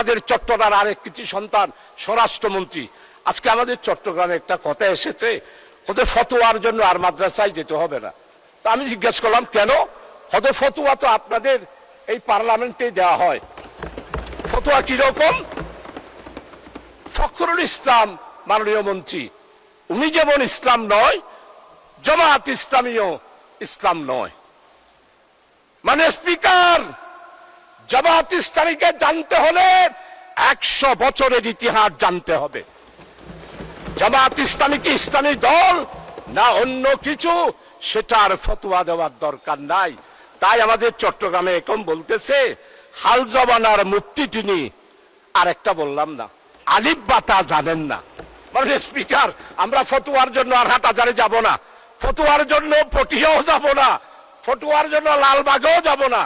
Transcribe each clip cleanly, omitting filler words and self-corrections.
আমাদের চট্টগ্রামের আরেক কৃতি সন্তান স্বরাষ্ট্রমন্ত্রী, আজকে আমাদের চট্টগ্রামে একটা কথা এসেছে, ওদের ফতোয়ার জন্য আর মাদ্রাসায় যেতে হবে না। তা আমি জিজ্ঞেস করলাম কেন? ওদের ফতোয়া তো আপনাদের এই পার্লামেন্টে দেওয়া হয়। ফতোয়া কিরকম? ফখরুল ইসলাম মাননীয় মন্ত্রী, উনি যেমন ইসলাম নয়, জামাত ইসলামীও ইসলাম নয়। মানে স্পিকার, জামাত ইসলামীকে জানতে হলে 100 বছরের ইতিহাস জানতে হবে। জামাত ইসলামী কি ইসলামী দল না অন্য কিছু, সেটার ফতোয়া দেওয়ার দরকার নাই। তাই আমাদের চট্টগ্রামে এখন বলতেছে হাল জমানার মুফতি তিনি, আর একটা বললাম না, আলিফ বাতা জানেন না। মানে স্পিকার, আমরা ফতোয়ার জন্য আর হাটহাজারে যাব না, ফতোয়ার জন্য পটিয়াও যাব না, ফতোয়ার জন্য লালবাগেও যাব না।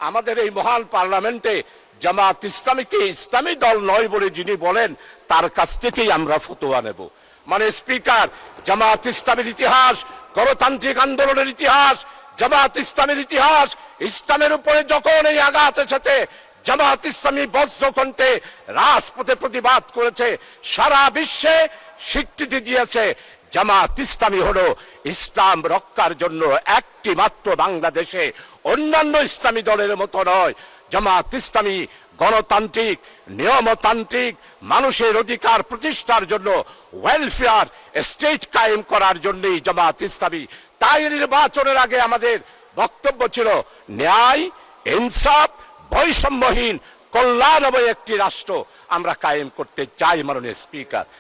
আমাদের এই মহান পার্লামেন্টে জামাত ইসলামীকে ইসলামী দল নয় বলে যিনি বলেন, তার কাছ থেকেই আমরা ফতোয়া নেব। মানে স্পিকার, জামাত ইসলামের ইতিহাস, গণতান্ত্রিক আন্দোলনের ইতিহাস, জামাত ইসলামের ইতিহাস, ইসলামের উপরে যখন এই আঘাত এসেছে, জামাত ইসলামী বজ্রকণ্ঠে রাজপথে প্রতিবাদ করেছে, সারা বিশ্বে স্বীকৃতি দিয়েছে। জামাত ইসলামী হলো ইসলাম রক্ষার জন্য একটি মাত্র বাংলাদেশে, অন্যান্য ইসলামী দলের মতো নয়। জামাত ইসলামী গণতান্ত্রিক, নিয়মতান্ত্রিক, মানুষের অধিকার প্রতিষ্ঠার জন্য, ওয়েলফেয়ার স্টেট কায়েম করার জন্যই জামাত ইসলামী। তাই নির্বাচনের আগে আমাদের বক্তব্য ছিল ন্যায়, ইনসাফ, বৈষম্যহীন, কল্যাণময় একটি রাষ্ট্র আমরা কায়েম করতে চাই। মাননীয় স্পিকার,